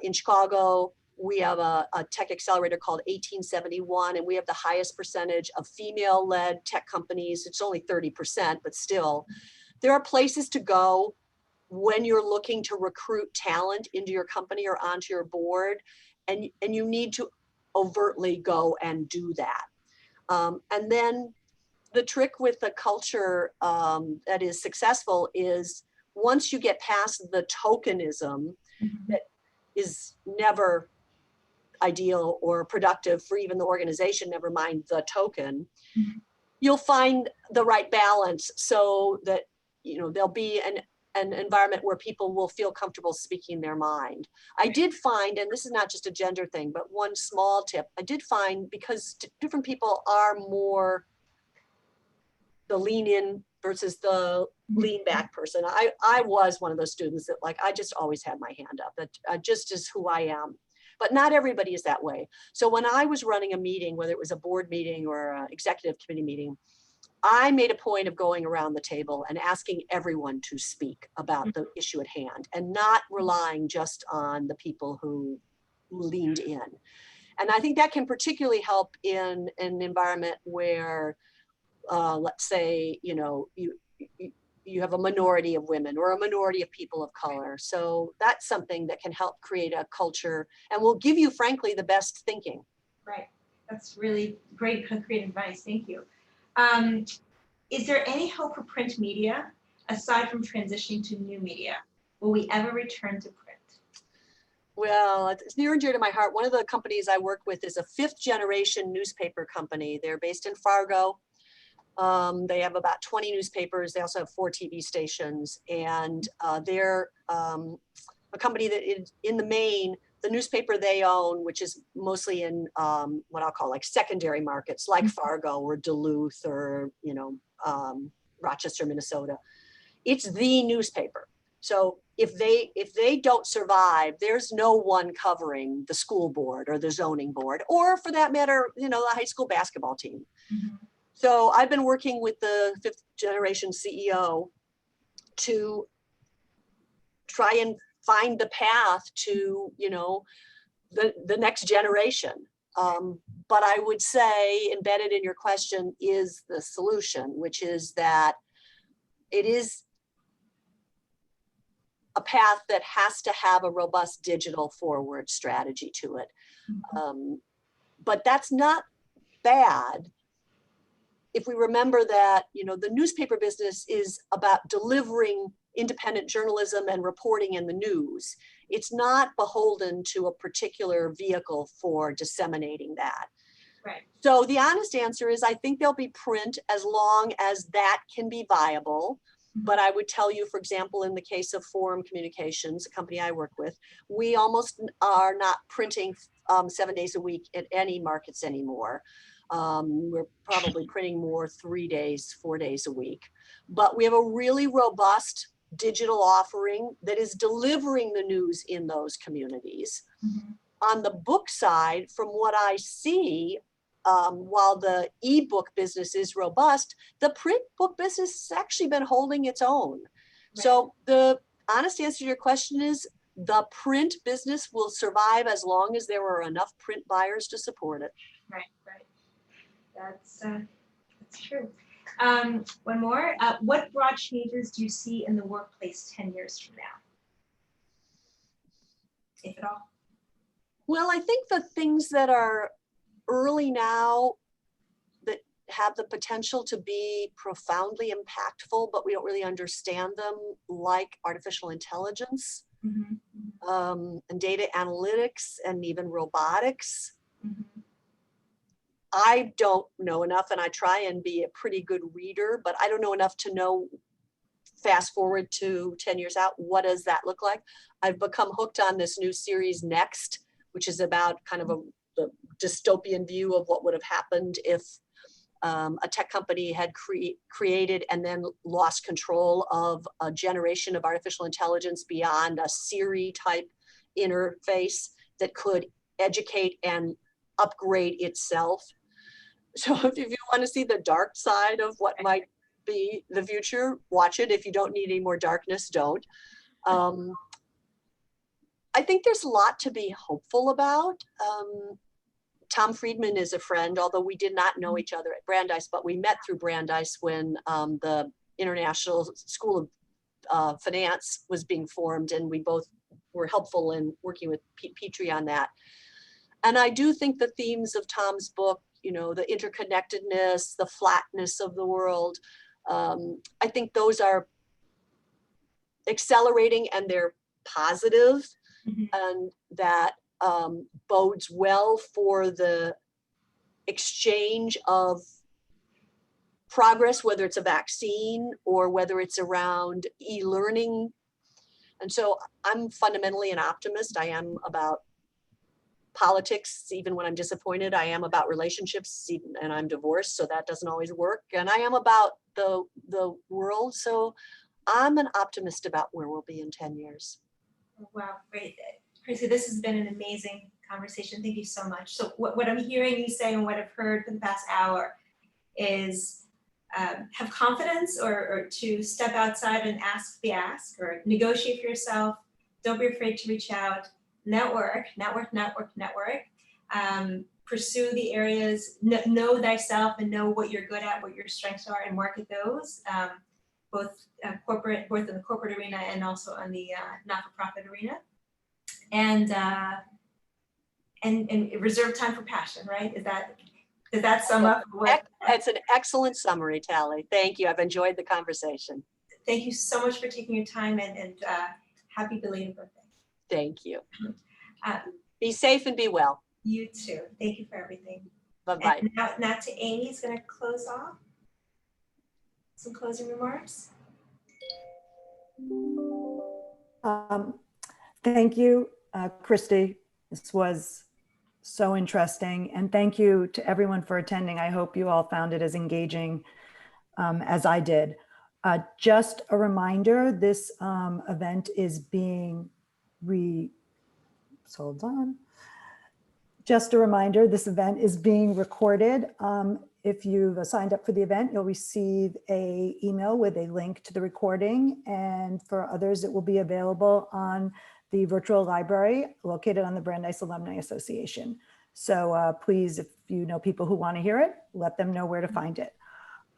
Speaker 3: In Chicago, we have a tech accelerator called 1871, and we have the highest percentage of female-led tech companies. It's only 30%, but still. There are places to go when you're looking to recruit talent into your company or onto your board, and you need to overtly go and do that. And then the trick with the culture that is successful is once you get past the tokenism that is never ideal or productive for even the organization, never mind the token, you'll find the right balance so that, you know, there'll be an environment where people will feel comfortable speaking their mind. I did find, and this is not just a gender thing, but one small tip, I did find, because different people are more the lean in versus the lean back person. I was one of those students that, like, I just always had my hand up. That just is who I am. But not everybody is that way. So when I was running a meeting, whether it was a board meeting or an executive committee meeting, I made a point of going around the table and asking everyone to speak about the issue at hand and not relying just on the people who leaned in. And I think that can particularly help in an environment where, let's say, you know, you have a minority of women or a minority of people of color. So that's something that can help create a culture and will give you, frankly, the best thinking.
Speaker 2: Right. That's really great concrete advice. Thank you. Is there any hope for print media aside from transitioning to new media? Will we ever return to print?
Speaker 3: Well, it's near and dear to my heart. One of the companies I work with is a 5th generation newspaper company. They're based in Fargo. They have about 20 newspapers. They also have 4 TV stations, and they're a company that is in the main, the newspaper they own, which is mostly in what I'll call like secondary markets, like Fargo or Duluth or, Rochester, Minnesota. It's the newspaper. So if they don't survive, there's no one covering the school board or the zoning board, or for that matter, the high school basketball team.
Speaker 2: Mhm.
Speaker 3: So I've been working with the 5th generation CEO to try and find the path to, the next generation. But I would say embedded in your question is the solution, which is that it is a path that has to have a robust digital forward strategy to it. But that's not bad if we remember that, the newspaper business is about delivering independent journalism and reporting in the news. It's not beholden to a particular vehicle for disseminating that.
Speaker 2: Right.
Speaker 3: So the honest answer is I think there'll be print as long as that can be viable. But I would tell you, for example, in the case of Forum Communications, a company I work with, we almost are not printing 7 days a week at any markets anymore. We're probably printing more 3 days, 4 days a week. But we have a really robust digital offering that is delivering the news in those communities.
Speaker 2: Mm-hmm.
Speaker 3: On the book side, from what I see, while the ebook business is robust, the print book business has actually been holding its own. Right. So the honest answer to your question is the print business will survive as long as there are enough print buyers to support it.
Speaker 2: Right. That's true. One more. What broad changes do you see in the workplace 10 years from now, if at all?
Speaker 3: Well, I think the things that are early now that have the potential to be profoundly impactful, but we don't really understand them, like artificial intelligence, and data analytics, and even robotics. I don't know enough, and I try and be a pretty good reader, but I don't know enough to know, fast forward to 10 years out, what does that look like? I've become hooked on this new series Next, which is about kind of the dystopian view of what would have happened if a tech company had created and then lost control of a generation of artificial intelligence beyond a Siri type interface that could educate and upgrade itself. So if you want to see the dark side of what might be the future, watch it. If you don't need any more darkness, don't. I think there's a lot to be hopeful about. Tom Friedman is a friend, although we did not know each other at Brandeis, but we met through Brandeis when the International School of Finance was being formed, and we both were helpful in working with Pete Petrie on that. And I do think the themes of Tom's book, the interconnectedness, the flatness of the world, I think those are accelerating and they're positive, and that bodes well for the exchange of progress, whether it's a vaccine or whether it's around e-learning. And so I'm fundamentally an optimist. I am about politics, even when I'm disappointed. I am about relationships, and I'm divorced, so that doesn't always work. And I am about the world. So I'm an optimist about where we'll be in 10 years.
Speaker 2: Wow, great. Chrissy, this has been an amazing conversation. Thank you so much. So what I'm hearing you say and what I've heard for the past hour is have confidence or to step outside and ask the ask, or negotiate for yourself. Don't be afraid to reach out. Network. Pursue the areas, know thyself and know what you're good at, what your strengths are, and market those, both in the corporate arena and also on the not-for-profit arena. And reserve time for passion, right? Does that sum up what?
Speaker 3: It's an excellent summary, Tally. Thank you. I've enjoyed the conversation.
Speaker 2: Thank you so much for taking your time, and happy belated birthday.
Speaker 3: Thank you. Be safe and be well.
Speaker 2: You too. Thank you for everything.
Speaker 3: Bye-bye.
Speaker 2: And now to Amy is going to close off. some closing remarks?
Speaker 1: Thank you, Christy. This was so interesting. And thank you to everyone for attending. I hope you all found it as engaging as I did. Just a reminder, this event is being hold on. Just a reminder, this event is being recorded. If you've signed up for the event, you'll receive an email with a link to the recording. And for others, it will be available on the virtual library located on the Brandeis Alumni Association. So please, if you know people who want to hear it, let them know where to find it.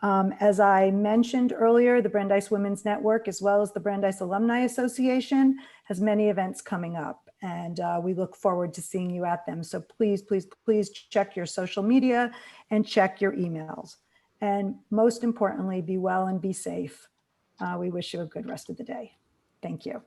Speaker 1: As I mentioned earlier, the Brandeis Women's Network, as well as the Brandeis Alumni Association, has many events coming up. And we look forward to seeing you at them. So please, please, please check your social media and check your emails. And most importantly, be well and be safe. We wish you a good rest of the day. Thank you.